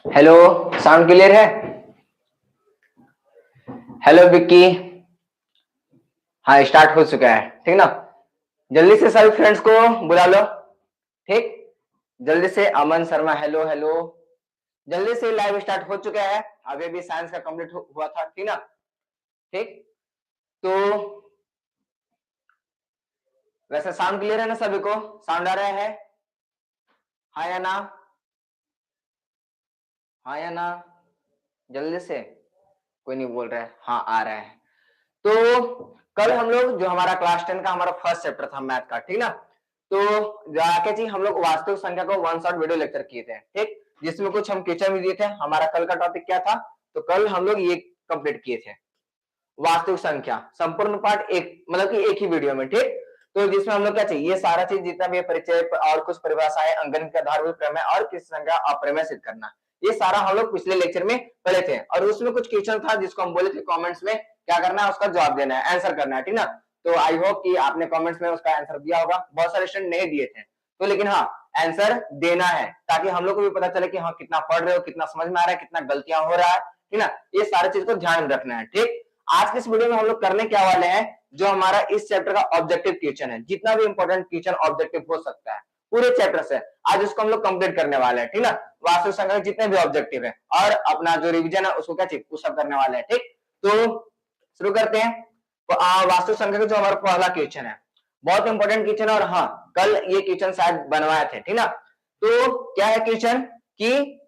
Hello, sound clear है? Hello Vicky. हाँ, start हो चुका है, ठीक ना। जल्दी से सभी फ्रेंड्स को बुला लो। ठीक, जल्दी से। अमन शर्मा, हेलो हेलो। जल्दी से, लाइव स्टार्ट हो चुका है। अभी भी साइंस का कंप्लीट हुआ था, ठीक ना। ठीक, तो वैसे साउंड क्लियर है ना सभी को? साउंड आ रहा है? हाँ या ना? हाँ या ना? जल्दी से। कोई नहीं बोल रहा है। हाँ, आ रहा है। तो कल हम लोग जो हमारा क्लास 10 का हमारा फर्स्ट चैप्टर था मैथ का, ठीक ना। तो जाके जी हम लोग वास्तविक संख्या को वन शॉट वीडियो लेक्चर किए थे, ठीक, जिसमें कुछ हम क्वेश्चन भी दिए थे। हमारा कल का टॉपिक क्या था? तो कल हम लोग ये कंप्लीट किए थे, वास्तविक संख्या संपूर्ण पाठ, एक मतलब कि एक ही वीडियो में, ठीक। तो जिसमें हम लोग क्या चाहिए, ये सारा चीज जितना भी परिचय और कुछ परिभाषाएं, अंकन के आधारभूत प्रमेय और किस संख्या अप्रमेय सिद्ध करना, ये सारा हम लोग पिछले लेक्चर में पढ़े थे। और उसमें कुछ क्वेश्चन था जिसको हम बोले थे कमेंट्स में क्या करना है, उसका जवाब देना है, आंसर करना है, ठीक ना। तो आई होप कि आपने कमेंट्स में उसका आंसर दिया होगा। बहुत सारे स्टूडेंट नहीं दिए थे, तो लेकिन हाँ, आंसर देना है ताकि हम लोग को भी पता चले कि हाँ कितना पढ़ रहे हो, कितना समझ में आ रहा है, कितना गलतियां हो रहा है, ठीक ना। ये सारी चीज को ध्यान में रखना है, ठीक। आज के इस वीडियो में हम लोग करने क्या वाले हैं, जो हमारा इस चैप्टर का ऑब्जेक्टिव क्वेश्चन है, जितना भी इंपॉर्टेंट क्वेश्चन ऑब्जेक्टिव हो सकता है पूरे चैप्टर से, आज उसको हम लोग कंप्लीट करने वाले हैं, ठीक ना। वास्तविक संख्या जितने भी ऑब्जेक्टिव है और अपना जो रिवीजन है उसको क्या चाहिए, पुशअप करने वाले हैं, ठीक। तो शुरू करते हैं। तो वास्तविक संख्या का जो हमारा पहला क्वेश्चन है, बहुत इंपॉर्टेंट क्वेश्चन है। और हाँ, कल ये क्वेश्चन शायद बनवाए थे, ठीक ना। तो क्या है क्वेश्चन कि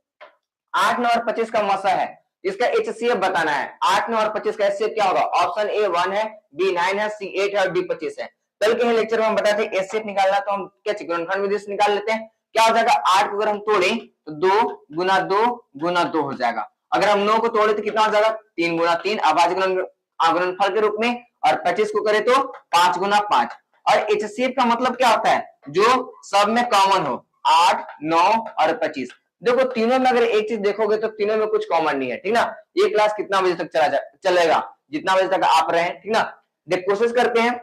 8, 9 और 25 का मसा है, इसका एचसीएफ बताना है। 8, 9 और 25 का एचसीएफ क्या होगा? ऑप्शन ए 1 है, बी 9 है, सी 8 है और डी 25 है। कल के लेक्चर में हम बताए थे एचसीएफ निकालना, तो हम क्या गुणनखंड विधि से निकाल लेते हैं। क्या हो जाएगा? 8 को अगर हम तोड़े तो 2 गुना 2 गुना 2 हो जाएगा। अगर हम 9 को तोड़े तो कितना हो जाएगा? 3 गुना 3 अभाज्य गुणनफल के रूप में। और 25 को करे तो 5 गुना 5। और एचसीएफ का मतलब क्या होता है? जो सब में कॉमन हो, 8, 9 और 25। देखो तीनों में अगर एक चीज देखोगे तो तीनों में कुछ कॉमन नहीं है, ठीक ना। ये क्लास कितना बजे तक चलेगा? जितना बजे तक आप रहे, ठीक ना। देख कोशिश करते हैं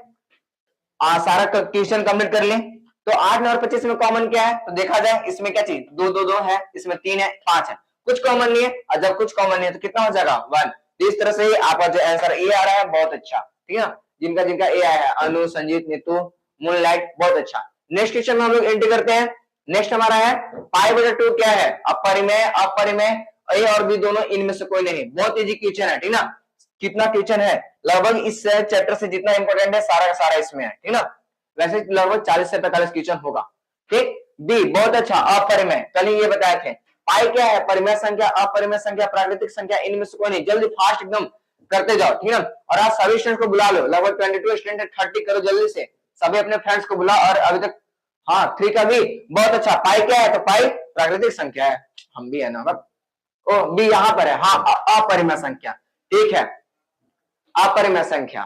सारा क्वेश्चन कंप्लीट कर लें। तो 8, 9 और 25 में कॉमन क्या है? तो देखा जाए, इसमें क्या चीज 2 2 2 है, इसमें 3 है, 5 है, कुछ कॉमन नहीं है। और जब कुछ कॉमन नहीं है तो कितना हो जाएगा? 1। तो इस तरह से आपका जो आंसर ए आ रहा है, बहुत अच्छा, ठीक है। जिनका जिनका ए आया है, अनु, संजीत, नीतू, मूनलाइट, बहुत अच्छा। नेक्स्ट क्वेश्चन में हम लोग एंट्री करते हैं। नेक्स्ट हमारा है पाई बटा 2 क्या है? अपरिमेय, अपरिमेय, ए और बी दोनों, इनमें से कोई नहीं। बहुत इजी क्वेश्चन है, ठीक ना। कितना क्वेश्चन है? लगभग इस चैप्टर से जितना इंपॉर्टेंट है सारा का सारा इसमें है, ठीक ना। वैसे लगभग 40 से 45 क्वेश्चन होगा, ठीक। बी बहुत अच्छा, अपरिमेय, कल ही ये बताए थे। पाई क्या है? परिमेय संख्या, अपरिमेय संख्या, प्राकृतिक संख्या, इनमें से कोई नहीं। जल्दी फास्ट एकदम करते जाओ, ठीक है। और आज सभी स्टूडेंट को बुला लो, लगभग 22 स्टूडेंट, 30 करो जल्दी से। सभी अपने फ्रेंड्स को बुला। और अभी तक हाँ 3 का भी बहुत अच्छा। पाई क्या है? तो पाई प्राकृतिक संख्या है, हम भी है ना। ओ बी यहाँ पर है, हाँ अपरिमेय संख्या, ठीक है, अपरिमेय संख्या,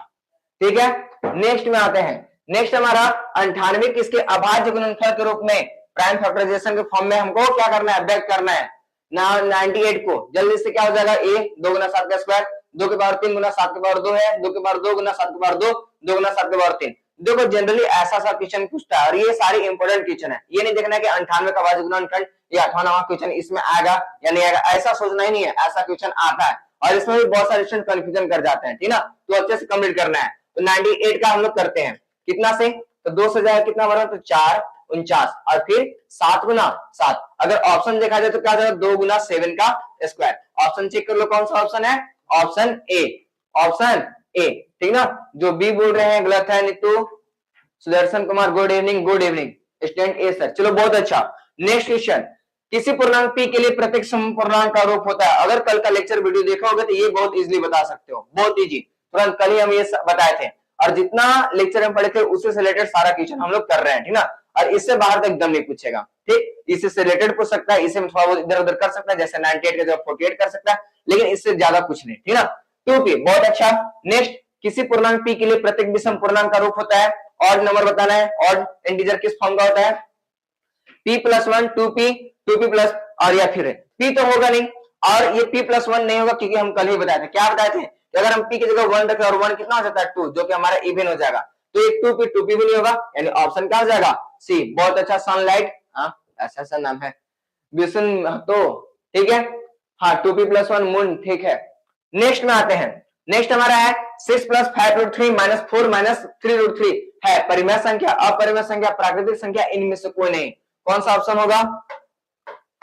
ठीक है। नेक्स्ट में आते हैं। नेक्स्ट हमारा 98 किसके अभाज्य गुणनफल के रूप में प्राइम फैक्टराइजेशन के फॉर्म में हमको क्या करना है? व्यक्त करना है ना 98 को। जल्दी से क्या हो जाएगा? ए 2 गुना 7 का स्क्वायर, 2 के पावर 3 गुना 7 के पावर 2 है, 2 के पावर 2 गुना 7 के पावर 2, 2 गुना 7 के पावर 3। देखो जनरली ऐसा सा क्वेश्चन पूछता है और ये सारी इंपॉर्टेंट क्वेश्चन है। ये नहीं देखना है कि 98 का अभाज्य गुणनफल या 98वां क्वेश्चन इसमें आएगा या नहीं आएगा, ऐसा सोचना ही नहीं है। ऐसा क्वेश्चन आता है और इसमें भी बहुत सारे स्टूडेंट कंफ्यूजन कर जाते हैं, ठीक ना। तो अच्छे से कंप्लीट करना है। तो 98 का हम लोग करते हैं कितना से? तो 2 से जाएगा कितना बना? तो 4 49 और फिर 7 गुना 7। अगर ऑप्शन देखा जाए तो क्या जाएगा? 2 गुना 7 का स्क्वायर। ऑप्शन चेक कर लो, कौन सा ऑप्शन है? ऑप्शन ए, ऑप्शन ए, ठीक ना। जो बी बोल रहे हैं गलत है। Neetu, Sudarshan Kumar, good evening, good evening student a sir. चलो बहुत अच्छा। नेक्स्ट क्वेश्चन, किसी पूर्णांक पी के लिए प्रत्येक समपूर्णांक का रूप होता है। अगर कल का लेक्चर वीडियो देखा होगा तो ये बहुत इजीली बता सकते हो, बहुत इजी। तुरंत कल ही हम ये बताए थे और जितना लेक्चर हम पढ़े थे उससे रिलेटेड सारा क्वेश्चन हम लोग कर रहे हैं, ठीक ना। और इससे बाहर तो एकदम नहीं पूछेगा, ठीक। इससे रिलेटेड पूछ सकता है, इससे थोड़ा बहुत इधर उधर कर सकता है, जैसे 98 का जब 48 कर सकता है, लेकिन इससे ज्यादा कुछ नहीं, ठीक ना। 2p बहुत अच्छा। नेक्स्ट, किसी पूर्णांक p के लिए प्रत्येक विषम पूर्णांक का रूप होता है। ऑड नंबर बताना है। ऑड इंटीजर किस फॉर्म का होता है? p प्लस 1, 2p प्लस, और या फिर p तो होगा नहीं, और ये p प्लस 1 नहीं होगा क्योंकि हम कल ही बताए थे। क्या बताए थे? कि अगर हम p की जगह 1 रखें और 1 कितना हो जाता है? 2, जो कि हमारा इवन हो जाएगा। तो ये 2p भी नहीं होगा, यानी ऑप्शन क्या हो जाएगा? सी। बहुत अच्छा। सनलाइट, हाँ ऐसा सा नाम है, विष्णु तो ठीक है, हाँ 2p+1 मूल, ठीक है। नेक्स्ट में आते हैं, नेक्स्ट हमारा है 6 + 5√3 - 4 - 3√3 है परिमेय संख्या, अपरिमेय संख्या, प्राकृतिक संख्या, इनमें से कोई नहीं। कौन सा ऑप्शन होगा,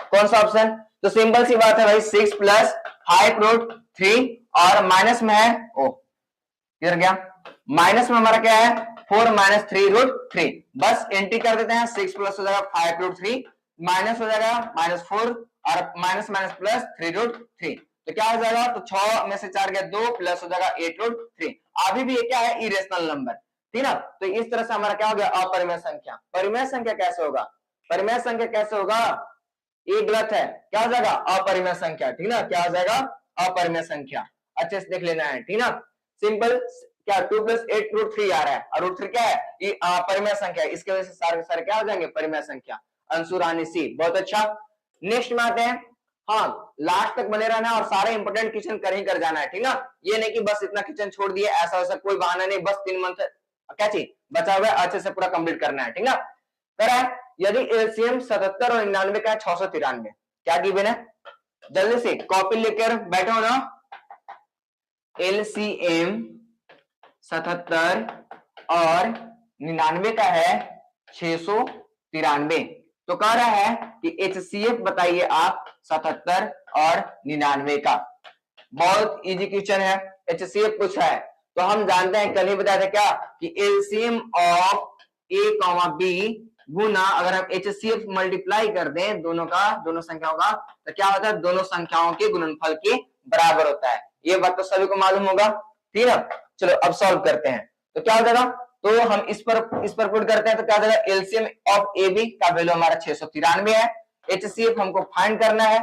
कौन सा ऑप्शन? तो सिंपल सी बात है भाई, 6 + 5√3 और माइनस में है, ओ किधर गया, माइनस में हमारा क्या है 4 - 3√3, बस एंट्री कर देते हैं, 6 प्लस हो जाएगा 5√3, माइनस हो जाएगा -4 और माइनस माइनस प्लस 3√3, तो क्या हो जाएगा, तो 6 में से 4 गया 2 प्लस हो जाएगा 8√3। अभी भी ये क्या है, इरेशनल नंबर, ठीक ना। तो इस तरह से हमारा क्या हो गया, अपरिमेय संख्या। परिमेय संख्या कैसे होगा, परिमेय संख्या कैसे होगा, ये गलत है, क्या हो जाएगा, अपरिमेय संख्या, ठीक ना, क्या हो जाएगा, अपरिमेय संख्या। अच्छे से देख लेना है, ठीक ना। सिंपल क्या 2 + 8√3 आ रहा है और √3 क्या है, ये परिमेय संख्या है, इसकी वजह से सारे सारे क्या हो जाएंगे, परिमेय संख्या। अंशु रानी सी, बहुत अच्छा। नेक्स्ट में आते हैं, हाँ लास्ट तक बने रहना और सारे इंपोर्टेंट क्वेश्चन कर ही कर जाना है, ठीक ना। ये नहीं कि बस इतना क्वेश्चन छोड़ दिए, ऐसा वैसा कोई बहाना नहीं, बस 3 मंथ क्या चाहिए बचा हुआ है, अच्छे से पूरा कंप्लीट करना है, ठीक ना। कर है, यदि एलसीएम 77 और 99 का है 693, क्या गिवन है, जल्दी से कॉपी लेकर बैठो ना। एलसीएम 77 और 99 का है 693, तो कह रहा है कि एचसीएफ बताइए आप 77 और 99 का। बहुत इजी क्वेश्चन है, एचसीएफ पूछा है, तो हम जानते हैं, कल ही बताया था क्या, कि LCM of a comma b गुना, अगर हम एचसीएफ मल्टीप्लाई कर दें दोनों का, दोनों संख्याओं का, तो क्या होता है, दोनों संख्याओं के गुणनफल के बराबर होता है। ये बात तो सभी को मालूम होगा, ठीक है। चलो अब सॉल्व करते हैं, तो क्या हो जाएगा, तो हम इस पर पुट करते हैं, तो क्या हो जाएगा, एलसीएम ऑफ ए बी का वैल्यू हमारा 693 है, एचसीएफ हमको फाइंड करना है,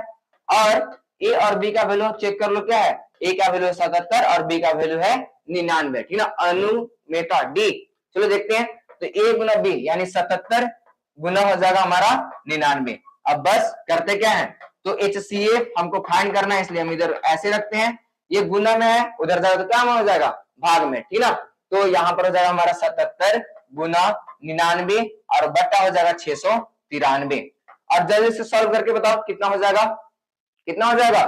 और ए और बी का वैल्यू चेक कर लो, क्या है, ए का वैल्यू है 77 और बी का वैल्यू है 99, ठीक ना, अनुमेता डी। चलो देखते हैं, तो ए गुना बी यानी 77 गुना हो जाएगा हमारा 99। अब बस करते क्या है, तो एचसीएफ हमको फाइंड करना है, इसलिए हम इधर ऐसे रखते हैं, ये गुना में है, उधर जाएगा तो क्या हो जाएगा, भाग में, ठीक ना। तो यहां पर हो जाएगा हमारा 77 गुना 99 और बट्टा हो जाएगा 693। और जल्दी से सॉल्व करके बताओ कितना हो जाएगा, कितना हो जाएगा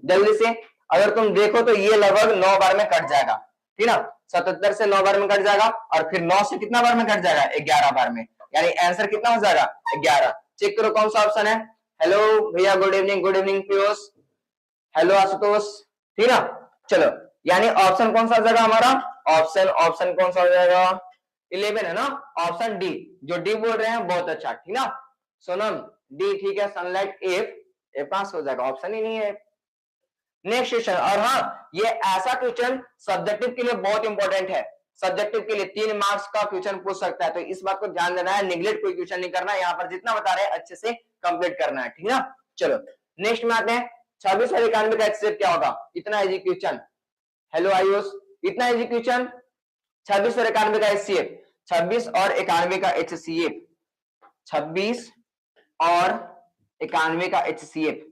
जल्दी से। अगर तुम देखो तो ये लगभग 9 बार में कट जाएगा, ठीक ना, 77 से 9 बार में कट जाएगा, और फिर 9 से कितना बार में कट जाएगा, 11 बार में, यानी आंसर कितना हो जाएगा, 11। चेक करो कौन सा ऑप्शन है। हेलो भैया, good evening Piyush, hello Ashutosh, ठीक ना। चलो यानी ऑप्शन कौन सा हो जाएगा हमारा, ऑप्शन कौन सा हो जाएगा, 11 है ना, ऑप्शन डी, जो डी बोल रहे हैं बहुत अच्छा, ठीक ना। सोनम डी, ठीक है, सनलाइट ए पास हो जाएगा, ऑप्शन ही नहीं है। नेक्स्ट क्वेश्चन, और हाँ ये ऐसा क्वेश्चन सब्जेक्टिव के लिए बहुत इंपॉर्टेंट है, सब्जेक्टिव के लिए 3 मार्क्स का क्वेश्चन पूछ सकता है, तो इस बात को ध्यान देना है, निगलेक्ट कोई क्वेश्चन नहीं करना है, यहाँ पर जितना बता रहे हैं अच्छे से कंप्लीट करना है, ठीक ना। चलो नेक्स्ट में आते हैं, 26 और 91 का एचसीएफ क्या होगा, इतना इजी क्वेश्चन। हेलो आयुष, इतना इजी क्वेश्चन, 26 और 91 का एचसीएफ, 26 और 91 का एचसीएफ, 26 और 91 का एचसीएफ,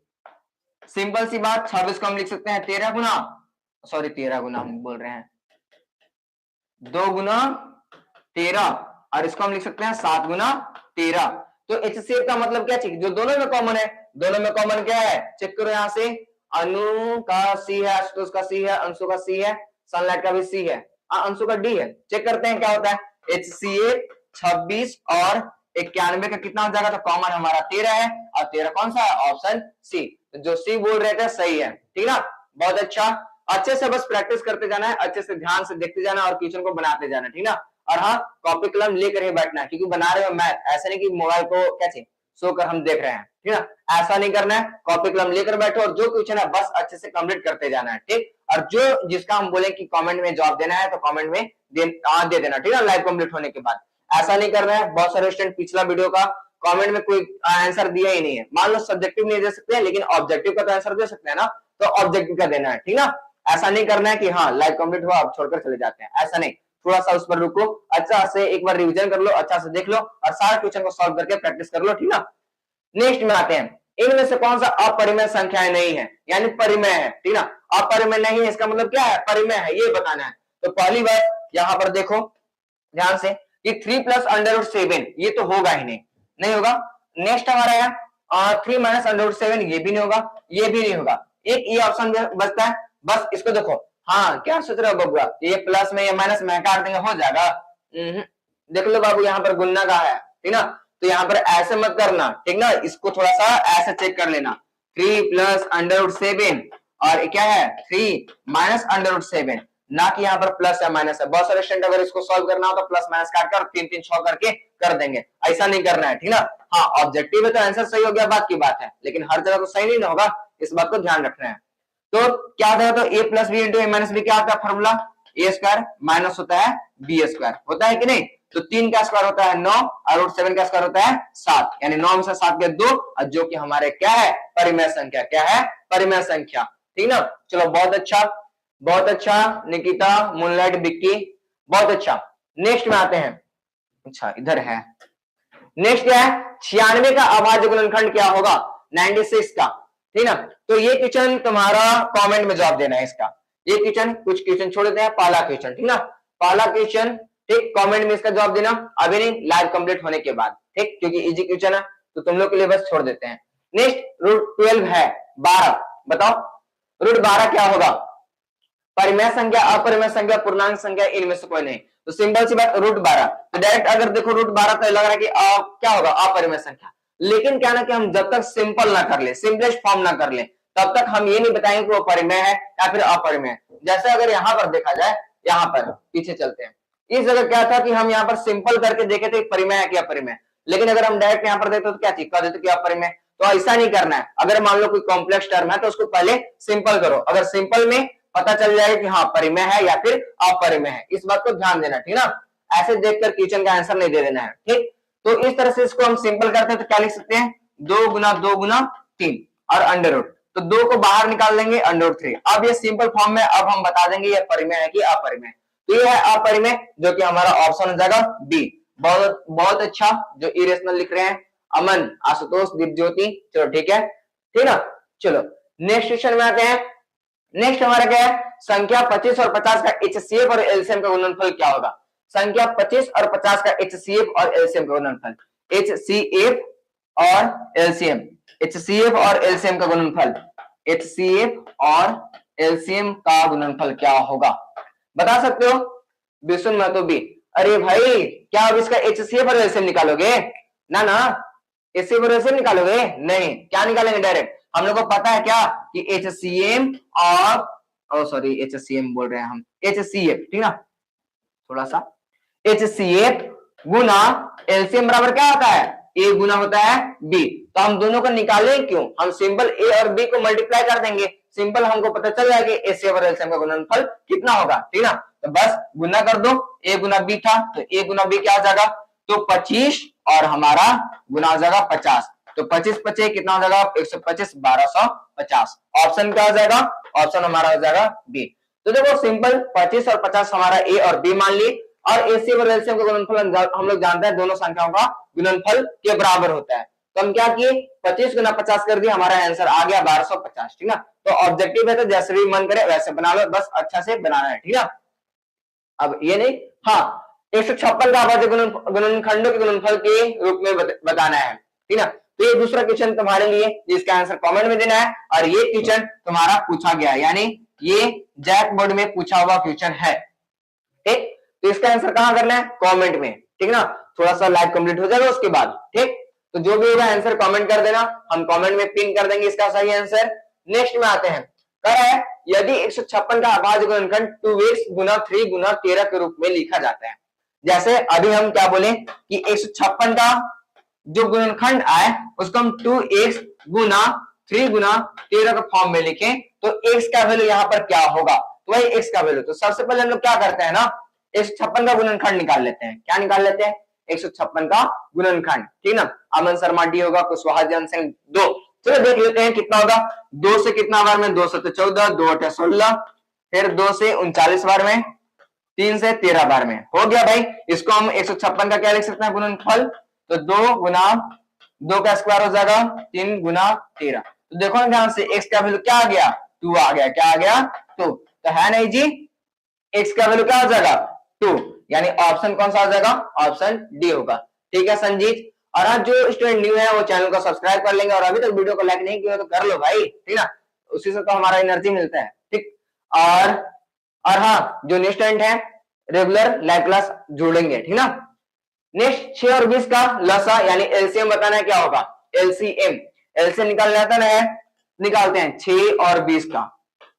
सिंपल सी बात, 26 को हम लिख सकते हैं 13 गुना, सॉरी 13 गुना हम बोल रहे हैं, 2 गुना 13, और इसको हम लिख सकते हैं 7 गुना 13। तो एचसीएफ का मतलब क्या चाहिए, जो दोनों में कॉमन है, दोनों में कॉमन क्या है, चेक करो यहां से, अनु का सी है, आशुतोष का सी है, अंशु का सी है, सनलाइट का भी सी है, अंशु का डी है। चेक करते हैं क्या होता है, एचसीएफ 26 और 91 का कितना हो जाएगा, तो कॉमन हमारा 13 है, और 13 कौन सा है, ऑप्शन सी, जो सी बोल रहे थे सही है, ठीक ना। बहुत अच्छा, अच्छे से बस प्रैक्टिस करते जाना है, अच्छे से ध्यान से देखते जाना और क्वेश्चन को बनाते जाना, ठीक ना। और हाँ कॉपी कलम लेकर ही बैठना है, क्योंकि बना रहे हो मैथ, ऐसे नहीं कि मोबाइल को क्या चाहिए शो कर हम देख रहे हैं, ठीक ना, ऐसा नहीं करना है, कॉपी कलम लेकर बैठो और जो क्वेश्चन है बस अच्छे से कंप्लीट करते जाना है, ठीक। और जो जिसका हम बोले कि कमेंट में जवाब देना है, तो कमेंट में दे देना, ठीक है, लाइव कंप्लीट होने के बाद। ऐसा नहीं करना है, बहुत सारे स्टूडेंट पिछला वीडियो का कमेंट में कोई आंसर दिया ही नहीं है, मान लो सब्जेक्टिव नहीं दे सकते हैं, लेकिन ऑब्जेक्टिव का तो आंसर दे सकते हैं ना, तो ऑब्जेक्टिव का देना है, ठीक ना। ऐसा नहीं करना है कि हाँ लाइव कंप्लीट हुआ अब छोड़कर चले जाते हैं, ऐसा नहीं, थोड़ा सा उस पर रुको, अच्छा से एक बार रिवीजन कर लो, अच्छा से देख लो और सारे क्वेश्चन को सॉल्व करके प्रैक्टिस कर लो, ठीक ना। नेक्स्ट में आते हैं, इनमें से कौन सा अपरिमेय संख्याएं नहीं है, यानी परिमेय है, ठीक ना। अपरिमेय नहीं है इसका मतलब क्या है, परिमेय है, ये बताना है। तो पहली बात यहां पर देखो ध्यान से कि 3 + √7 ये तो होगा ही नहीं, नहीं होगा। नेक्स्ट हमारा है 3 माइनस अंडर रूट 7 ये भी नहीं होगा, ये भी नहीं होगा, एक ये ऑप्शन बचता है। बस इसको देखो, हाँ क्या सोच रहे हो बबुआ, ये प्लस में ये माइनस में काट देंगे हो जाएगा। देख लो बाबू यहाँ पर गुन्ना का है, ठीक ना, तो यहाँ पर ऐसे मत करना, ठीक ना, इसको थोड़ा सा ऐसे चेक कर लेना। 3 प्लस अंडर रूट 7 और क्या है 3 माइनस अंडर रूट 7, ना कि यहाँ पर प्लस या माइनस है। बहुत सारे स्टूडेंट अगर इसको सॉल्व करना हो तो प्लस माइनस काट कर 3 3 6 करके कर देंगे, ऐसा नहीं करना है, ठीक ना। हाँ ऑब्जेक्टिव है तो आंसर सही हो गया, बात की बात है, लेकिन हर जगह तो सही नहीं होगा, इस बात को ध्यान रखना है। तो क्या होता है, तो ए प्लस बी इंटू ए माइनस बी क्या होता है फॉर्मूला, ए स्क्वायर माइनस होता है बी स्क्वायर, होता है कि नहीं। तो 3 का स्क्वायर होता है 9 और रूट 7 का स्क्वायर होता है 7, यानी 9 में से 7 गए 2, और जो कि हमारे क्या है परिमेय संख्या, क्या है परिमेय संख्या, ठीक ना। चलो बहुत अच्छा निकिता, मूनलाइट, बिक्की, बहुत अच्छा। नेक्स्ट में आते हैं, अच्छा इधर है, नेक्स्ट क्या है 96 का अभाज्य गुणनखंड क्या होगा 96 का, ठीक ना। तो ये क्वेश्चन तुम्हारा कमेंट में जवाब देना है इसका, ये क्वेश्चन कुछ क्वेश्चन छोड़ देते हैं, पहला क्वेश्चन, ठीक ना, पहला क्वेश्चन, ठीक, कमेंट में इसका जवाब देना, अभी नहीं लाइव कंप्लीट होने के बाद, ठीक, क्योंकि इजी क्वेश्चन है तो तुम लोग के लिए बस छोड़ देते हैं। नेक्स्ट रूट 12 है 12, बताओ रूट 12 क्या होगा, परिमेय संख्या, अपरिमेय संख्या, पूर्णांक संख्या, इनमें से कोई नहीं, तो सिंपल सी बात रूट 12, तो डायरेक्ट अगर देखो रूट 12 तो लग रहा है कि क्या होगा अपरिमेय संख्या, लेकिन क्या ना कि हम जब तक सिंपल ना कर ले, सिंपलेस्ट फॉर्म ना कर ले, तब तक हम ये नहीं बताएंगे कि वो परिमेय है या फिर अपरिमेय। जैसे अगर यहाँ पर देखा जाए, यहाँ पर पीछे चलते हैं, इस जगह क्या था कि हम यहाँ पर सिंपल करके देखे थे परिमेय है कि अपरिमेय, लेकिन अगर हम डायरेक्ट यहाँ पर देखते तो क्या चीज कह देते कि अपरिमेय, तो ऐसा नहीं करना है। अगर मान लो कोई कॉम्प्लेक्स टर्म है तो उसको पहले सिंपल करो, अगर सिंपल में पता चल जाएगा कि हाँ परिमेय है या फिर अपरिमेय है, इस बात को ध्यान देना, ठीक ना, ऐसे देखकर क्वेश्चन का आंसर नहीं दे देना है, ठीक। तो इस तरह से इसको हम सिंपल करते हैं तो क्या लिख सकते हैं 2 गुना 2 गुना 3 और अंडर रूट, तो 2 को बाहर निकाल देंगे अंडर रूट 3। अब ये सिंपल फॉर्म में अब हम बता देंगे ये परिमेय है कि अपरिमेय, तो ये है अपरिमेय, जो कि हमारा ऑप्शन हो जाएगा बी। बहुत बहुत अच्छा, जो इरेशनल लिख रहे हैं अमन, आशुतोष, दीपज्योति, चलो ठीक है, ठीक ना। चलो नेक्स्ट क्वेश्चन में आते हैं। नेक्स्ट हमारा क्या है, संख्या 25 और 50 का एचसीएफ और एलसीएम का गुणनफल क्या होगा। संख्या 25 और 50 का एचसीएफ और एलसीएम का गुणनफल, एचसीएफ और एलसीएम, एचसीएफ और एलसीएम का गुणनफल, एचसीएफ और एलसीएम का गुणनफल क्या होगा, बता सकते हो बिशुन महतो बी। अरे भाई क्या अब इसका एचसीएफ और एलसीएम निकालोगे, ना ना एचसीएफ और एलसीएम निकालोगे नहीं, क्या निकालेंगे डायरेक्ट, हम लोग को पता है क्या कि एचसीएम और सॉरी एचसीएम बोल रहे हैं हम, एचसीएफ, ठीक ना, थोड़ा सा एचसीएफ गुना एलसीएम बराबर क्या होता है ए गुना होता है बी, तो हम दोनों को निकाले क्यों, हम सिंपल ए और बी को मल्टीप्लाई कर देंगे, सिंपल हमको पता चल जाएगा एचसीएफ और एलसीएम का गुणनफल कितना होगा, ठीक ना। तो बस गुना कर दो, ए गुना बी था तो ए गुना बी क्या आ जाएगा, तो 25 और हमारा गुना हो जाएगा 50, तो 25 25 कितना हो जाएगा 125, 1250, ऑप्शन क्या हो जाएगा, ऑप्शन हमारा हो जाएगा बी। तो देखो सिंपल 25 और 50 हमारा ए और बी मान ली, और एचसीएफ और एलसीएम का गुणनफल हम लोग जानते हैं दोनों संख्याओं का गुणनफल के बराबर होता है, तो हम क्या किए 25 गुना 50 कर दिए, हमारा आंसर आ गया 1250, ठीक ना। तो ऑब्जेक्टिव है तो जैसे भी मन करे वैसे बना लो, बस अच्छा से बनाना है, ठीक है। अब ये नहीं, हाँ 156 का अभाज्य गुणनखंडों के गुणनफल के रूप में बताना है, ठीक ना। तो ये दूसरा क्वेश्चन तुम्हारे लिए, जिसका आंसर कमेंट में देना है, और ये क्वेश्चन तुम्हारा पूछा गया, यानी ये जैक बोर्ड में पूछा हुआ क्वेश्चन है, ठीक। तो इसका आंसर कहां करना है कमेंट में, ठीक ना, थोड़ा सा लाइव कंप्लीट हो जाएगा उसके बाद, ठीक। तो जो भी होगा आंसर कमेंट कर देना, हम कमेंट में पिन कर देंगे इसका सही आंसर। नेक्स्ट में आते हैं, कह रहा है यदि 156 का अभाज्य गुणनखंड 2x गुना 3 गुना 13 के रूप में लिखा जाता है, जैसे अभी हम क्या बोले कि 156 का जो गुणनखंड आए उसको हम 2x गुना 3 गुना 13 के फॉर्म में लिखें, तो x का वैल्यू यहाँ पर क्या होगा, तो वही x का वैल्यू, तो सबसे पहले हम लोग क्या करते हैं ना 156 का गुणनखंड निकाल लेते हैं, क्या निकाल लेते हैं 156 का गुणनखंड, ठीक ना। अमन शर्मा डी होगा, कुशवाहा जन सिंह 2, चलो देख लेते हैं कितना होगा, 2 से कितना बार में 2 से तो 14, 2 8 16, फिर 2 से 39 बार में, 3 से 13 बार में, हो गया भाई। इसको हम 156 का क्या लिख सकते हैं गुणनफल, तो 2 गुना 2 का स्क्वायर हो जाएगा 3 गुना 13, तो देखो ना ध्यान से x का वैल्यू क्या आ गया 2 आ गया, क्या आ गया 2, तो है नहीं जी, x का वैल्यू क्या हो जाएगा 2, यानी ऑप्शन कौन सा हो जाएगा, ऑप्शन डी होगा, ठीक है संजीत। और आज जो स्टूडेंट न्यू है वो चैनल को सब्सक्राइब कर लेंगे, और अभी तक वीडियो को लाइक नहीं किया तो कर लो भाई, ठीक ना, उसी से तो हमारा एनर्जी मिलता है, ठीक। और हाँ, जो न्यू स्टूडेंट है रेगुलर लाइव क्लास जोड़ेंगे, ठीक ना। नेक्स्ट 6 और 20 का लसा यानी एलसीएम बताना है, क्या होगा एलसीएम, एलसीएम निकालना आता है, निकालते हैं 6 और 20 का।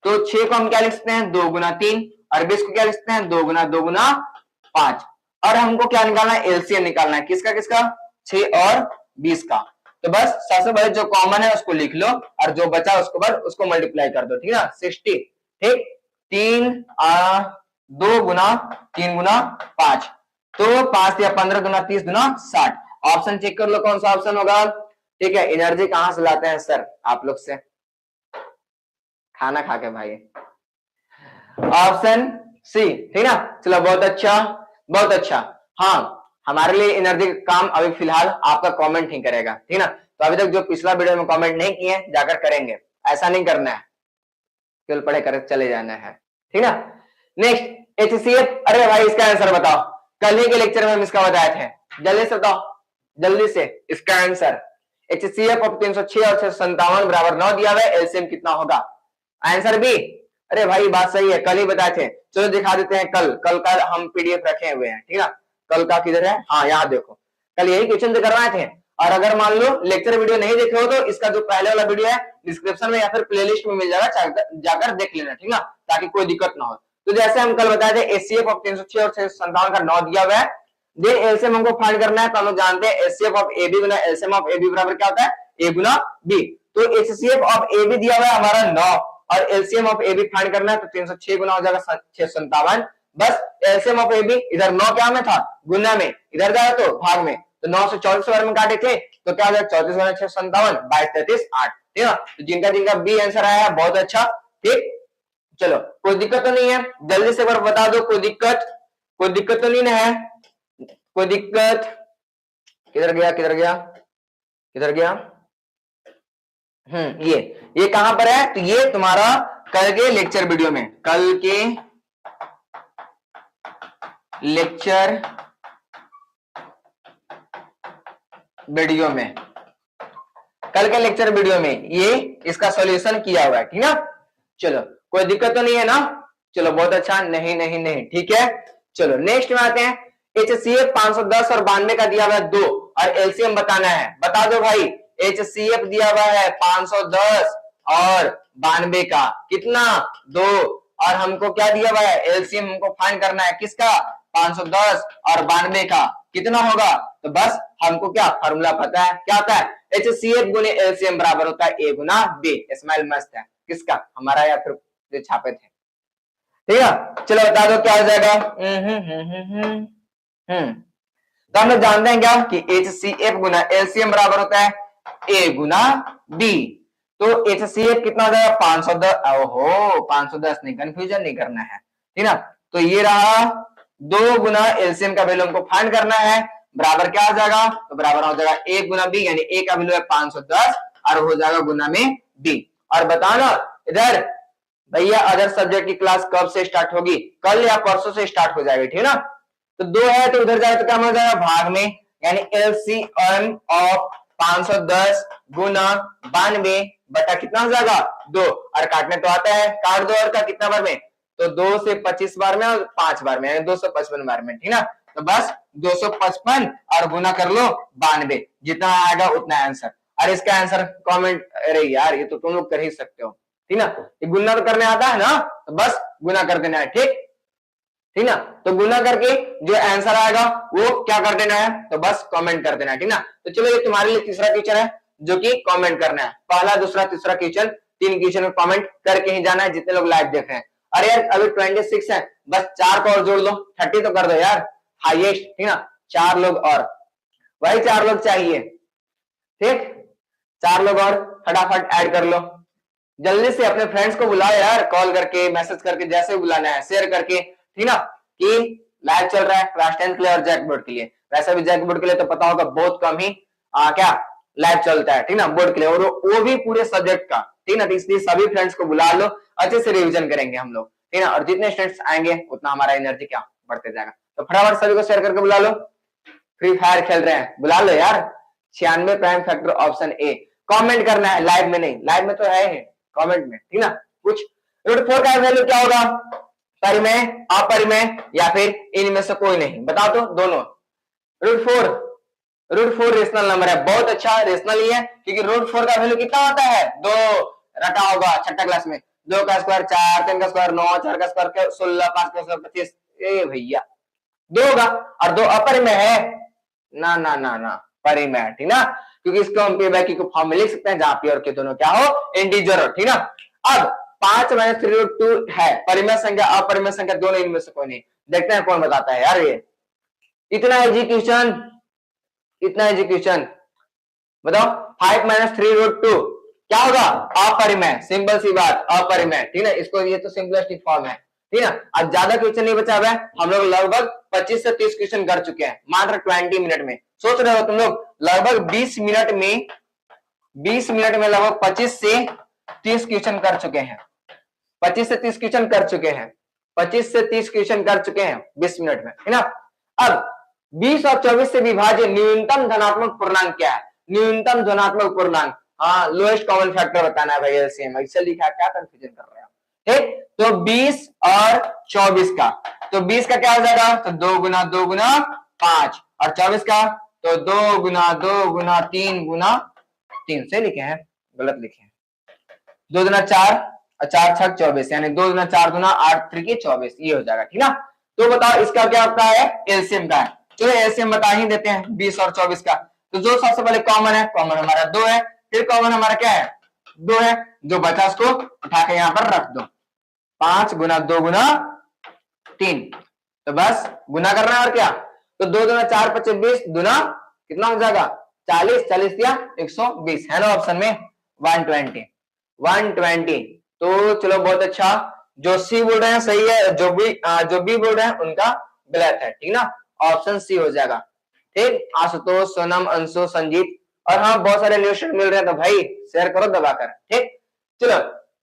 तो 6 को हम क्या लिख सकते हैं 2 गुना 3, और 20 को क्या लिख सकते हैं 2 गुना 2 गुना 5। और हमको क्या निकालना है एलसीएम निकालना है, किसका किसका 6 और 20 का। तो बस सबसे पहले जो कॉमन है उसको लिख लो, और जो बचा उसको बाद उसको मल्टीप्लाई कर दो, ठीक है ना 60, ठीक। 2 गुना 3 गुना 5, तो 5 या 15 गुना 30 गुना 60। ऑप्शन चेक कर लो कौन सा ऑप्शन होगा, ठीक है। एनर्जी कहां से लाते हैं सर आप लोग से, खाना खा के भाई, ऑप्शन सी, ठीक ना। चलो बहुत अच्छा बहुत अच्छा। हाँ, हमारे लिए एनर्जी का काम अभी फिलहाल आपका कमेंट ही करेगा, ठीक ना। तो अभी तक जो पिछला वीडियो में कमेंट नहीं किए जाकर करेंगे, ऐसा नहीं करना है, केवल पढ़े कर चले जाना है, ठीक ना। नेक्स्ट एचसीएफ, अरे भाई इसका आंसर बताओ, कल ही के लेक्चर में हम इसका बताए थे, जल्दी से बताओ जल्दी से इसका आंसर। एचसीएफ ऑफ 306 और 657 बराबर 9 दिया हुआ है, एलसीएम कितना होगा, आंसर बी। अरे भाई बात सही है, कल ही बताए थे, चलो दिखा देते हैं, कल का हम पीडीएफ रखे हुए हैं, ठीक है। कल का किधर है, हाँ यहाँ देखो, कल यही क्वेश्चन तो करवाए थे। और अगर मान लो लेक्चर वीडियो नहीं देखे हो तो इसका जो पहले वाला वीडियो है डिस्क्रिप्शन में या फिर प्लेलिस्ट में मिल जाएगा, जाकर देख लेना, ठीक ना, ताकि कोई दिक्कत ना हो। तो जैसे हम कल बताए थे एचसीएफ ऑफ 306 और 657 का 9 दिया हुआ है, देन एलसीएम हमको फाइंड करना है, तो हम लोग जानते हैं एचसीएफ ऑफ एबी गुना एलसीएम ऑफ एबी बराबर क्या होता है ए गुना बी। तो एचसीएफ ऑफ एबी दिया हुआ है हमारा 9, और एलसीएम ऑफ एबी फाइंड करना है, तो 306 गुना हो जाएगा 657। बस एलसीएम ऑफ एबी, इधर 9 क्या में था गुना में, इधर जाएगा तो भाग में, तो 9 से 34 बार में काटे थे, तो क्या हो जाएगा 34 गुना 657, 22 33 8, ठीक है। तो जिनका बी आंसर आया है बहुत अच्छा, ठीक। चलो कोई दिक्कत तो नहीं है, जल्दी से बार बता दो, कोई दिक्कत तो नहीं है, कोई दिक्कत, किधर गया किधर गया किधर गया, ये कहां पर है, तो ये तुम्हारा कल के लेक्चर वीडियो में, कल के लेक्चर वीडियो में, कल के लेक्चर वीडियो में ये इसका सॉल्यूशन किया हुआ है, ठीक ना। चलो कोई दिक्कत तो नहीं है ना, चलो बहुत अच्छा, नहीं नहीं नहीं, ठीक है। चलो नेक्स्ट में आते हैं, एचसीएफ 510 और 92 का दिया हुआ है 2, और एलसीएम बताना है, बता दो भाई। एचसीएफ दिया हुआ है 510 और 92 का कितना 2, और हमको क्या दिया हुआ है एलसीएम हमको फाइंड करना है, किसका 510 और 92 का कितना होगा। तो बस हमको क्या फॉर्मूला पता है, क्या होता है एचसीएफ गुने एलसीएम बराबर होता है ए गुना बी। स्माइल मस्त है, किसका हमारा या फिर जो छापे थे, ठीक है। चलो बता दो क्या हो जाएगा, तो हम लोग जानते हैं क्या कि एचसीएफ गुना एलसीएम बराबर होता है ए गुना बी। तो एचसीएफ कितना हो जाएगा 510, ओहो 510 नहीं, कंफ्यूजन नहीं करना है, ठीक ना। तो ये रहा 2 गुना एलसीएम का वैल्यू हमको फाइंड करना है, बराबर क्या हो जाएगा, तो बराबर हो जाएगा ए गुना बी, यानी ए का वैल्यू है 510 और हो जाएगा गुना में बी। और बताना इधर भैया अदर सब्जेक्ट की क्लास कब से स्टार्ट होगी, कल या परसों से स्टार्ट हो जाएगी, ठीक है ना। तो 2 है तो उधर जाए तो क्या हो जाएगा भाग में, यानी एलसीएम ऑफ 510 गुना 92 बटा कितना हो जाएगा 2, और काटने तो आता है, काट दो, और का कितना बार में, तो 2 से 25 बार में और 5 बार में, यानी 255 बार में, ठीक ना। तो बस 255 और गुना कर लो 92, जितना आएगा उतना आंसर। और इसका आंसर कमेंट, अरे यार ये तो तुम लोग कर ही सकते हो, ठीक ना, ये गुना तो करने आता है ना, तो बस गुना कर देना है, ठीक ना। तो गुना करके जो आंसर आएगा वो क्या कर देना है, तो बस कमेंट कर देना है, ठीक ना। तो चलो ये तुम्हारे लिए तीसरा क्वेश्चन है जो कि कमेंट करना है, पहला दूसरा तीसरा क्वेश्चन, 3 क्वेश्चन में कमेंट करके ही जाना है जितने लोग लाइव देख रहे हैं। अरे यार अभी 26 है, बस 4 को और जोड़ लो, 30 तो कर दो यार हाईएस्ट, ठीक ना। 4 लोग और, वही 4 लोग चाहिए, ठीक, 4 लोग और फटाफट ऐड कर लो, जल्दी से अपने फ्रेंड्स को बुलाओ यार, कॉल करके मैसेज करके जैसे बुलाना है, शेयर करके, ठीक ना, कि लाइव चल रहा है क्लास 10 के लिए और जैक बोर्ड के लिए। वैसे भी जैक बोर्ड के लिए तो पता होगा बहुत कम ही क्या लाइव चलता है, ठीक ना, बोर्ड के लिए, और वो भी पूरे सब्जेक्ट का, ठीक ना। तो इसलिए सभी फ्रेंड्स को बुला लो, अच्छे से रिविजन करेंगे हम लोग, ठीक ना, और जितने स्टूडेंट्स आएंगे उतना हमारा एनर्जी क्या बढ़ते जाएगा। तो फटाफट सभी को शेयर करके बुला लो, फ्री फायर खेल रहे हैं, बुला लो यार, 96 prime factor option A. Comment करना है, लाइव में नहीं, लाइव में तो है ही, कमेंट में, ठीक ना। कुछ √4 का वैल्यू क्या होगा, परिमेय, अपरिमेय या फिर इनमें से कोई नहीं, बताओ तो दोनों। √4 रेशनल नंबर है, बहुत अच्छा, रेशनल ही है, क्योंकि √4 का वैल्यू कितना होता है, 2 रटा होगा छठा क्लास में, 2 का स्क्वायर 4, 3 का स्क्वायर 9, 4 का स्क्वायर 16, 5 का स्क्वायर 25, ए भैया 2 होगा। और 2 अपरिमेय है, ना ना ना ना, परिमेय, ठीक ना, क्योंकि इसको हम पे बाकी को फॉर्म में लिख सकते हैं जहां पे और के दोनों क्या हो, इंटीजर हो, ठीक ना। अब 5 - 3√2 है परिमेय संख्या, अपरिमेय संख्या दोनों, इनमें से कोई नहीं। देखते हैं कौन बताता है यार, ये इतना एग्जीक्यूशन, इतना एग्जीक्यूशन, बताओ। 5 - 3√2 क्या होगा, अपरिमेय, सिंपल सी बात, अपरिमेय, ठीक ना। इसको ये तो सिंपलेस्ट फॉर्म है, ठीक ना। अब ज्यादा क्वेश्चन नहीं बचा हुआ है, हम लोग लगभग 25 से 30 क्वेश्चन कर चुके हैं मात्र 20 मिनट में। सोच रहे हो तुम लोग, लगभग 20 मिनट में, 20 मिनट में लगभग 25 से 30 क्वेश्चन कर चुके हैं, 25 से 30 क्वेश्चन कर चुके हैं, 25 से 30 क्वेश्चन कर चुके हैं 20 मिनट में, है ना। अब 20 और 24 से विभाज्य न्यूनतम धनात्मक पूर्णांक क्या है, न्यूनतम धनात्मक पूर्णांक, हाँ लोएस्ट कॉमन फैक्टर बताना है भाई, एलसीएम ऐसे लिखा, क्या कंफ्यूजन कर रहे हैं, ठीक। तो 20 और 24 का, तो 20 का क्या हो जाएगा, तो 2 गुना 2 गुना 5, और 24 का तो 2 गुना 2 गुना 3 गुना 3 से लिखे हैं, गलत लिखे हैं, 2 दुना 4 और 4 छक 24, यानी 2 दुना 4 दुना 8 3 24, ये हो जाएगा, ठीक ना। तो बताओ इसका क्या होता है, एलसीएम का है। चलो एलसीएम बता ही देते हैं 20 और 24 का। तो जो सबसे पहले कॉमन है, कॉमन हमारा 2 है, फिर कॉमन हमारा क्या है, 2 है, जो बचा उसको उठा के यहाँ पर रख दो, 5 गुना 2 गुना 3, तो बस गुना करना है और क्या, तो 2 दुना 4 25 20 दुना कितना हो जाएगा 40, 40 या 120, है ना ऑप्शन में 120, 120। तो चलो बहुत अच्छा, जो सी बोल रहे हैं सही है, जो बी बोल रहे हैं उनका गलत है, ठीक ना, ऑप्शन सी हो जाएगा, ठीक। आशुतोष, सोनम, अंशु, संजीत, और हाँ बहुत सारे न्यूज मिल रहे हैं, तो भाई शेयर करो दबाकर, ठीक। चलो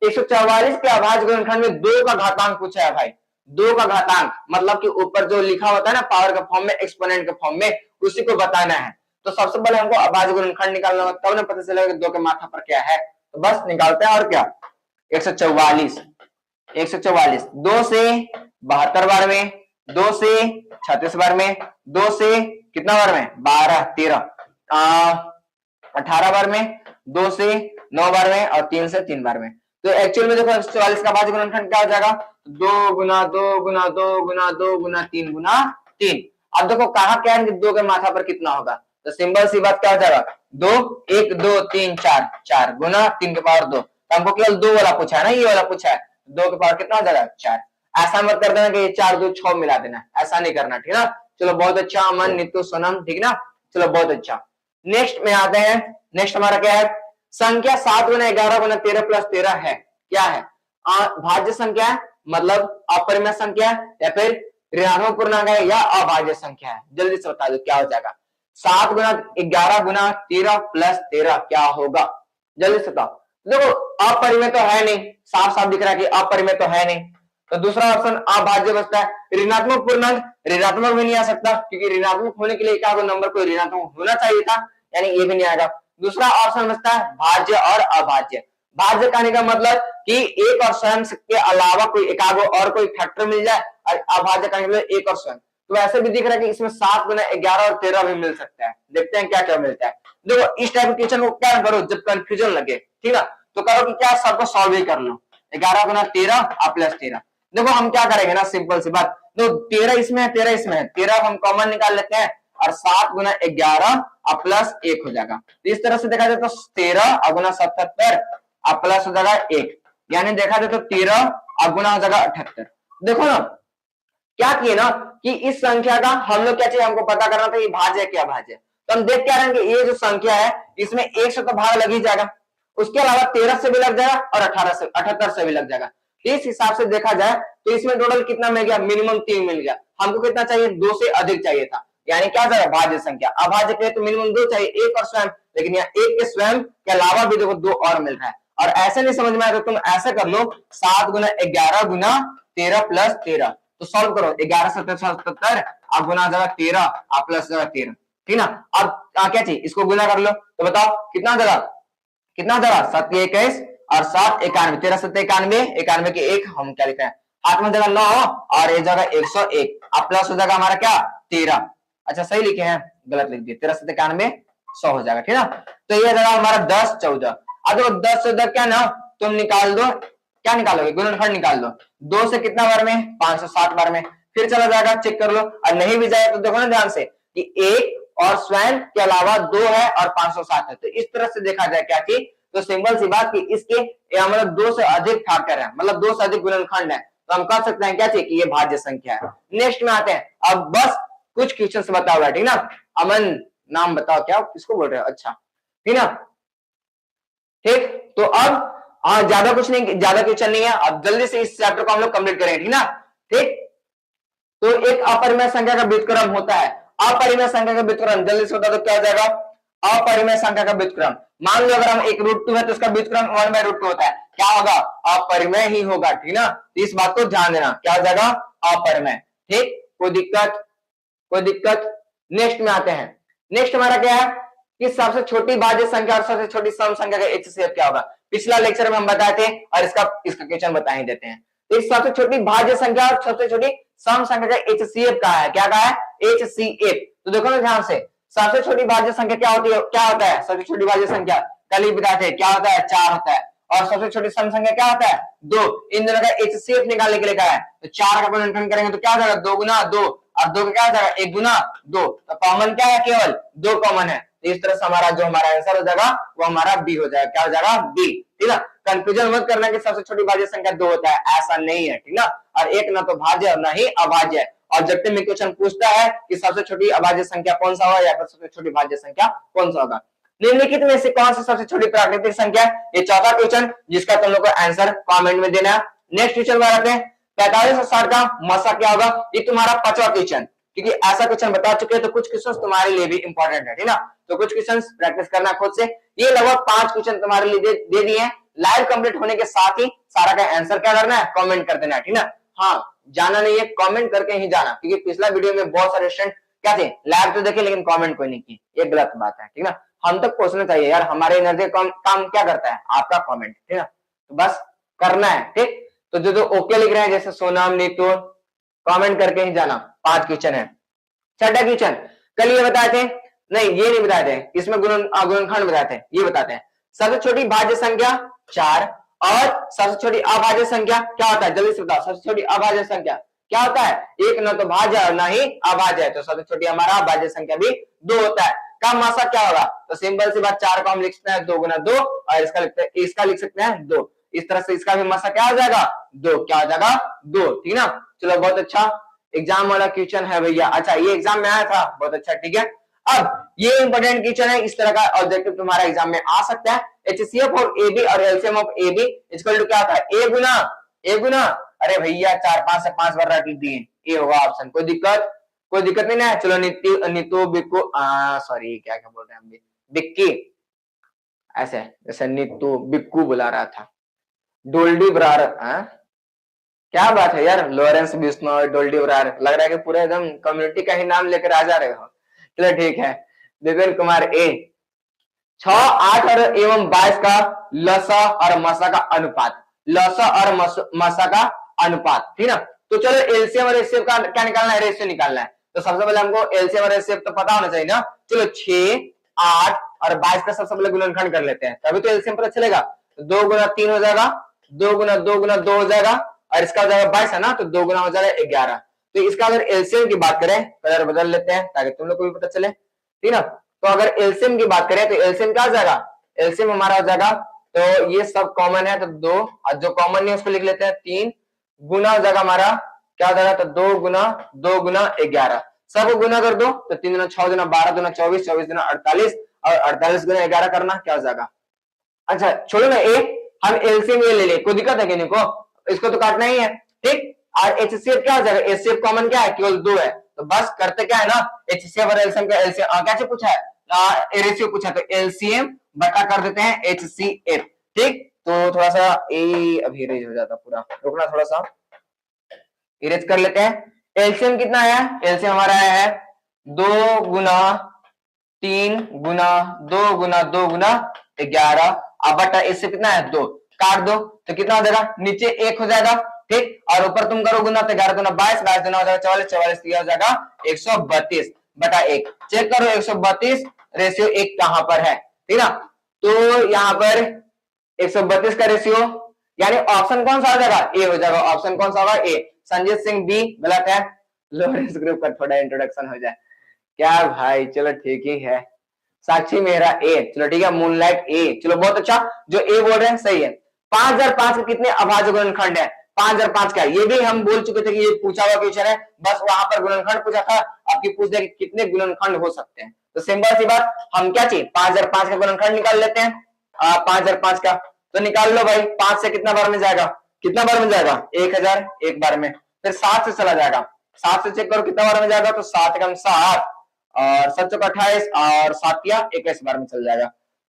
144 के अभाज्य गुणनखंड में 2 का घातांक पूछा है भाई, 2 का घातांक मतलब कि ऊपर जो लिखा होता है ना पावर के फॉर्म में, एक्सपोनेंट के फॉर्म में, उसी को बताना है। तो सबसे पहले हमको अभाज्य गुणनखंड निकालना होगा, तब ना पता चलेगा कि 2 के माथा पर क्या है, तो बस निकालते हैं और क्या, 144, 144, 2 से 72 बार में, 2 से 36 बार में, 2 से कितना बार में 12 13 18 बार में, 2 से 9 बार में, और 3 से 3 बार में। तो एक्चुअल में देखो 144 का अभाज्य गुणनखंड क्या हो जाएगा, 2 गुना 2 गुना 2 गुना 2 गुना 3 गुना 3। अब देखो कहा क्या है कि 2 के माथा पर कितना होगा, तो सिंपल सी बात क्या हो जाएगा, 2 1 2 3 4 4 गुना 3 के पावर 2, तो हमको केवल 2 वाला पूछा है ना, ये वाला पूछा है, 2 के पावर कितना हो जाएगा 4। ऐसा मत कर देना कि ये 4 2 6 मिला देना, ऐसा नहीं करना, ठीक ना। चलो बहुत अच्छा अमन, नीतू, सोनम, ठीक ना, चलो बहुत अच्छा। नेक्स्ट में आते हैं, नेक्स्ट हमारा क्या है, संख्या 7 गुना 11 गुना 13 प्लस 13 है, क्या है, भाज्य संख्या है, मतलब अपरिमेय संख्या है, या फिर ऋणात्मक पूर्णांक है, या अभाज्य संख्या है, जल्दी से बता दो क्या हो जाएगा। 7 गुना 11 गुना 13 प्लस 13 क्या होगा, जल्दी से बताओ। देखो अपरिमेय तो है नहीं, साफ साफ दिख रहा है कि अपरिमेय तो है नहीं, तो दूसरा ऑप्शन अभाज्य बचता है। ऋणात्मक पूर्णांक, ऋणात्मक भी नहीं आ सकता, क्योंकि ऋणात्मक होने के लिए क्या नंबर कोई ऋणात्मक होना चाहिए था, यानी ये भी नहीं आएगा। दूसरा ऑप्शन बचता है भाज्य और अभाज्य। भाज्य कहने का मतलब कि एक और स्वयं के अलावा कोई एकागो और कोई फैक्टर मिल जाए, और अभाज्य कहने का मतलब एक और स्वयं। तो ऐसे भी दिख रहा है कि इसमें 7 गुना 11 और 13 भी मिल सकता है, देखते हैं क्या क्या मिलता है। देखो इस टाइप के क्वेश्चन को क्या करो, जब कंफ्यूजन लगे, ठीक है, तो करो कि क्या सबको सॉल्व ही कर लो, 11 गुना 13 प्लस 13। देखो हम क्या करेंगे ना, सिंपल सी बात, तो 13 इसमें है, 13 इसमें है, 13 हम कॉमन निकाल लेते हैं, और 7 गुना 11 प्लस 1 हो जाएगा। तो इस तरह से देखा जाए तो 13 गुना 77 प्लस हो जाएगा 1, यानी देखा जाए तो 13 गुना हो जाएगा 78। देखो ना क्या किए ना कि इस संख्या का हम लोग क्या चाहिए, हमको पता करना था ये भाज्य है क्या भाज्य, तो हम देख क्या रहे हैं कि ये जो संख्या है इसमें 1 से तो भाग लग ही जाएगा, उसके अलावा 13 से भी लग जाएगा और 18 से 78 से भी लग जाएगा। इस हिसाब से देखा जाए तो इसमें टोटल कितना मिल गया, मिनिमम 3 मिल गया। हमको कितना चाहिए, 2 से अधिक चाहिए था, यानी क्या जाएगा भाज्य संख्या। अभाज्य के तो मिनिमम 2 चाहिए, एक और स्वयं, लेकिन यहाँ एक के स्वयं के अलावा भी देखो 2 और मिल रहा है। और ऐसे नहीं समझ में आया तो तुम ऐसे कर लो, 7 गुना 11 गुना 13 प्लस 13, तो सॉल्व करो, 11 7 77 गुना 13 प्लस 13, ठीक ना। अब क्या चाहिए, इसको गुना कर लो तो बताओ कितना जगह 7 21 और 7 91, 13 7 91, 91 के 1 हम क्या लिखा है हाथ में जगह 9 और ये जगह 101, अब प्लस हो जाएगा हमारा क्या 13। अच्छा सही लिखे हैं, गलत लिख दिए, 13 7 91 100 हो जाएगा, ठीक ना। तो ये जगह हमारा 10 14। अब देखो 10 14 क्या ना तुम निकाल दो, क्या निकालोगे गुणनखंड निकाल दो, 2 से कितना बार में 560 बार में, फिर चला जाएगा चेक कर लो, और नहीं भी जाए तो देखो ना ध्यान से कि 1 और स्वयं के अलावा 2 है और 560 है, तो इस तरह से देखा जाए क्या कि तो सिंपल सी बात कि इसके मतलब 2 से अधिक फैक्टर है, मतलब 2 से अधिक गुणनखंड है, तो हम कह सकते हैं क्या चाहिए कि ये भाज्य संख्या है। नेक्स्ट में आते हैं, अब बस कुछ क्वेश्चन बता हुआ है, ठीक ना। अमन नाम बताओ क्या किसको बोल रहे हो, अच्छा ठीक ना, ठीक। तो अब ज्यादा कुछ नहीं, ज्यादा क्वेश्चन नहीं है, अब जल्दी से इस चैप्टर को हम लोग कंप्लीट करें, ठीक ना, ठीक। तो एक अपरिमेय संख्या का व्युत्क्रम होता है, अपरिमेय संख्या का व्युत्क्रम जल्दी से होता है तो क्या हो जाएगा अपरिमेय संख्या का व्युत्क्रम। मान लो अगर हम एक √2 है तो उसका व्युत्क्रम 1/√2 होता है, क्या होगा अपरिमेय ही होगा, ठीक ना। तो इस बात को ध्यान देना, क्या हो जाएगा अपरिमेय, ठीक। कोई दिक्कत। नेक्स्ट में आते हैं, नेक्स्ट हमारा क्या है कि सबसे छोटी भाज्य संख्या और सबसे छोटी सम संख्या का HCF क्या होगा, पिछला लेक्चर में हम बताए थे और इसका क्वेश्चन बता ही देते हैं। तो इस सबसे छोटी भाज्य संख्या और सबसे छोटी सम संख्या का HCF क्या है, HCF। तो देखो ना ध्यान से, सबसे छोटी भाज्य संख्या क्या होता है सबसे छोटी भाज्य संख्या कल ही बताए थे क्या होता है 4 होता है, और सबसे छोटी सम संख्या क्या होता है 2। इन दोनों का HCF निकालने के लिए कहा है, तो 4 का गुणनखंड करेंगे तो क्या हो जाएगा 2 गुना 2, और 2 का क्या हो जाएगा 1 गुना 2, तो कॉमन क्या है केवल 2 कॉमन है, तो इस तरह से हमारा जो हमारा आंसर हो जाएगा वो हमारा बी हो जाएगा, क्या हो जाएगा बी, ठीक है। कंफ्यूजन मत करना कि सबसे छोटी भाज्य संख्या 2 होता है, ऐसा नहीं है, ठीक ना। और एक ना तो भाज्य और ना ही अभाज्य है, ऑब्जेक्टिव में क्वेश्चन पूछता है कि सबसे छोटी अभाज्य संख्या कौन सा होगा या फिर सबसे छोटी भाज्य संख्या कौन सा होगा। निम्नलिखित में से कौन सी सबसे छोटी प्राकृतिक संख्या, ये चौथा क्वेश्चन जिसका तुम लोग को आंसर कमेंट में देना है। नेक्स्ट क्वेश्चन बनाते हैं 45 और 60 का मसा क्या होगा, ये तुम्हारा 5वां क्वेश्चन, क्योंकि ऐसा क्वेश्चन बता चुके हैं तो कुछ क्वेश्चन तुम्हारे लिए भी इंपॉर्टेंट है, ठीक ना। तो कुछ क्वेश्चन प्रैक्टिस करना खुद से, ये लगभग 5 क्वेश्चन तुम्हारे लिए दे दिए हैं। लाइव कंप्लीट होने के साथ ही सारा का आंसर क्या करना है कमेंट कर देना है, ठीक ना। हाँ जाना नहीं है कमेंट करके ही जाना, क्योंकि पिछला वीडियो में बहुत सारे स्टूडेंट क्या थे लाइव तो देखे लेकिन कमेंट कोई नहीं की, ये गलत बात है, ठीक ना। हम तक पहुंचना चाहिए यार, हमारे एनर्जी काम क्या करता है आपका कमेंट, ठीक ना, तो बस करना है, ठीक। तो जो ओके लिख रहे हैं जैसे सोनम नीतू कमेंट करके ही जाना। 5 क्वेश्चन है। छठा क्वेश्चन कल ये बताए थे, नहीं ये नहीं बताए थे, इसमें गुणनखंड बताए थे, ये बताते हैं सबसे छोटी भाज्य संख्या 4 और सबसे छोटी अभाज्य संख्या क्या होता है, जल्दी से बताओ सबसे छोटी अभाज्य संख्या क्या होता है, एक न तो भाज्य और ना ही अभाज्य है, तो सबसे छोटी हमारा अभाज्य संख्या भी 2 होता है। का मासा क्या होगा, तो सिंपल सी बात 4 को हम लिख सकते हैं 2 गुना 2 और इसका लिख सकते हैं 2, इस तरह से इसका भी मासा क्या हो जाएगा 2, क्या हो जाएगा 2, ठीक ना। चलो बहुत अच्छा एग्जाम वाला क्वेश्चन है भैया, अच्छा ये एग्जाम में आया था, बहुत अच्छा, ठीक है। अब ये इंपॉर्टेंट क्वेश्चन है, इस तरह का ऑब्जेक्टिव तुम्हारा एग्जाम में आ सकता है। HCF ऑफ AB और LCM of AB equal to क्या था ए गुना अरे भैया 4 5 से 5 बार रट दिए, ये होगा ऑप्शन, कोई दिक्कत नहीं ना। चलो नीतू बिक्कू सॉरी क्या बोल रहे हैं हम बिक्की, ऐसे जैसे नीतू बिक्कू बुला रहा था, डोल्डी ब्रार, क्या बात है यार, लॉरेंस बिश्नोई डोल्डी ब्रार, लग रहा है कि पूरे एकदम कम्युनिटी का ही नाम लेकर आ जा रहे हो। चलो ठीक है, विपिन कुमार ए 6 8 और एवं 22 का लसा और मसा का अनुपात, लसा और मसा का अनुपात, ठीक ना। तो चलो एलसीएम और एचसीएफ का क्या निकालना है, रेशियो निकालना है, तो सबसे पहले हमको एलसीएम और एचसीएफ तो पता होना चाहिए ना। चलो 6 8 और 22 का सबसे पहले गुणनखंड कर लेते हैं, तभी तो एलसीएम पता चलेगा। तो 2 गुना 3 हो जाएगा, 2 गुना 2 गुना 2 हो जाएगा, और इसका हो जाएगा 22 है ना, तो 2 गुना हो जाएगा 11। तो इसका अगर एलसीएम की बात करें, कलर बदल लेते हैं ताकि तुम लोग को भी पता चले, ठीक ना। तो अगर एलसीएम की बात करें तो एलसीएम क्या हो जाएगा, एलसीएम हमारा हो जाएगा, तो ये सब कॉमन है तो 2, और जो कॉमन नहीं उसको लिख लेते हैं 3, गुना हो जाएगा हमारा क्या हो जाएगा, तो 2 गुना 11, सब गुना कर दो तो 3 गुना 6 गुना 12 गुना 24, 24 गुना 48, और 48 गुना 11 करना क्या हो जाएगा। अच्छा छोड़ो ना ए, हम एलसीएम ये ले ले, कोई दिक्कत है कि नहीं को, इसको तो काटना ही है, ठीक। और एचसीएफ क्या हो जाएगा, एचसीएफ कॉमन क्या है केवल 2 है, तो बस करते क्या है ना एचसीएफ और एलसीएम का एलसीएम क्या पूछा है, रेशियो पूछा, तो एलसीएम बटा कर देते हैं एचसीएफ, ठीक। तो थोड़ा सा ए अभी इरेज हो जाता पूरा, रुकना थोड़ा सा इरेज कर लेते हैं। एलसीएम कितना है, एलसीएम हमारा है 2 गुना 3 गुना 2 गुना 2 गुना 11 अब बटा इससे कितना है 2, काट दो तो कितना हो जाएगा, नीचे 1 हो जाएगा, ठीक, और ऊपर तुम करो गुना तो 11 गुना 22, 22 गुना हो जाएगा 44, 44 हो जाएगा 132 बटा 1। चेक करो 132 रेशियो 1 कहां पर है, ठीक ना। तो यहाँ पर 132 का रेशियो यानी ऑप्शन कौन सा हो जाएगा, ए हो जाएगा। ऑप्शन कौन सा होगा, ए। संजीत सिंह बी गलत है। लोरेंस ग्रुप का थोड़ा इंट्रोडक्शन हो जाए क्या भाई, चलो ठीक ही है। साक्षी मेहरा ए, चलो ठीक है। मूनलाइट ए, चलो बहुत अच्छा, जो ए बोल रहे हैं सही है। 5005 के कितने अभाज्य गुणनखंड है, 5005 का ये भी हम बोल चुके थे कि ये पूछा हुआ क्वेश्चन है, बस वहां पर गुणनखंड पूछा था, आपकी पूछ दिया कि कितने गुणनखंड हो सकते हैं। तो सिंपल सी बात, हम क्या चाहिए 5005 का गुणनखंड निकाल लेते हैं। 5005 का तो निकाल लो भाई, 5 से कितना बार में जाएगा, कितना बार में जाएगा 1000 एक बार में, फिर 7 से चला जाएगा, 7 से चेक करो कितना बार में जाएगा, तो 7 कम 7 और 7 चौका 28 और 7 या 21 बार में चल जाएगा,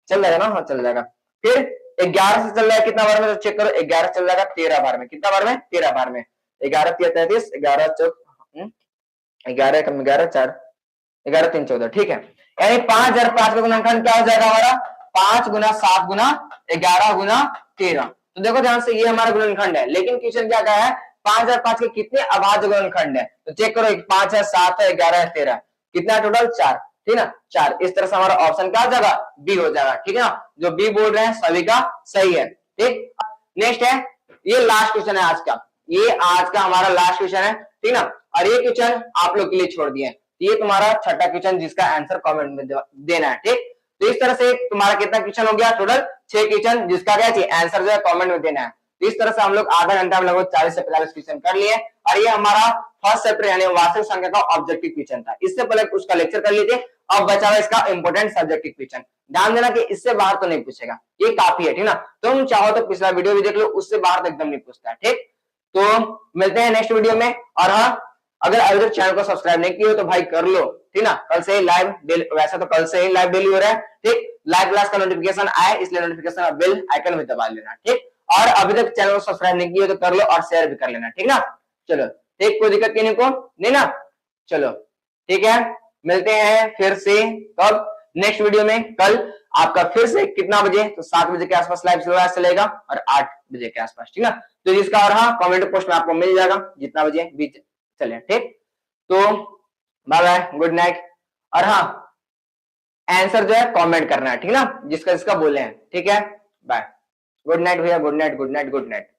चल जाएगा ना, हाँ चल जाएगा। फिर 11 से चल रहा है कितना बार में, तो चेक करो 11 चल जाएगा 13 बार में, कितना बार में 13 बार में, 11 3 33, 11 चौक 11 कम 11 4 11 3 14, ठीक है। यानी 5005 का गुणनखंड क्या हो जाएगा हमारा, 5 गुना 7 गुना 11 गुना 13। तो देखो ध्यान से, ये हमारा गुणनखंड है, लेकिन क्वेश्चन क्या कहा है 5005 के कितने अभाज्य गुणनखंड है, तो चेक करो 5 है 7 है 11 है 13, कितना टोटल 4, ठीक ना 4। इस तरह से हमारा ऑप्शन क्या हो जाएगा, बी हो जाएगा, ठीक है ना। जो बी बोल रहे हैं सभी का सही है, ठीक। नेक्स्ट है, ये लास्ट क्वेश्चन है आज का, ये आज का हमारा लास्ट क्वेश्चन है, ठीक ना। और ये क्वेश्चन आप लोग के लिए छोड़ दिए, ये तुम्हारा छठा क्वेश्चन जिसका आंसर कमेंट में देना है, ठीक। तो इस तरह से तुम्हारा कितना क्वेश्चन हो गया, टोटल 6 क्वेश्चन जिसका क्या चाहिए आंसर जो है कमेंट में देना है। तो इस तरह से हम लोग आधा घंटा में लगभग 40 से 45 क्वेश्चन कर लिए, और ये हमारा फर्स्ट चैप्टर यानी वास्तविक संख्या का ऑब्जेक्टिव क्वेश्चन था। इससे पहले उसका लेक्चर कर लीजिए, अब बचा हुआ इसका इंपोर्टेंट सब्जेक्टिव क्वेश्चन। ध्यान देना कि इससे बाहर तो नहीं पूछेगा, ये काफी है, ठीक ना। तुम चाहो तो पिछला वीडियो भी देख लो, उससे बाहर तो एकदम नहीं पूछता है, ठीक। तो मिलते हैं नेक्स्ट वीडियो में, और हाँ अगर अभी तक चैनल को सब्सक्राइब नहीं किया हो तो भाई कर लो, ठीक ना। कल से ही लाइव, वैसे तो कल से ही लाइव डेली हो रहा है, ठीक। लाइव क्लास का नोटिफिकेशन आए इसलिए नोटिफिकेशन बेल आइकन में दबा लेना, ठीक। और अभी तक चैनल को सब्सक्राइब नहीं किया तो कर लो और शेयर भी कर लेना, ठीक ना। चलो ठीक, कोई दिक्कत नहीं को नहीं ना, चलो ठीक है। मिलते हैं फिर से कब, नेक्स्ट वीडियो में। कल आपका फिर से कितना बजे, तो 7 बजे के आसपास लाइव चलेगा और 8 बजे के आसपास, ठीक ना। तो जिसका और हाँ कमेंट पोस्ट में आपको मिल जाएगा जितना बजे भी चले, ठीक। तो बाय बाय, गुड नाइट। और हाँ आंसर जो है कमेंट करना है, ठीक ना, जिसका जिसका बोले हैं, ठीक है। बाय, गुड नाइट भैया, good night good night good night.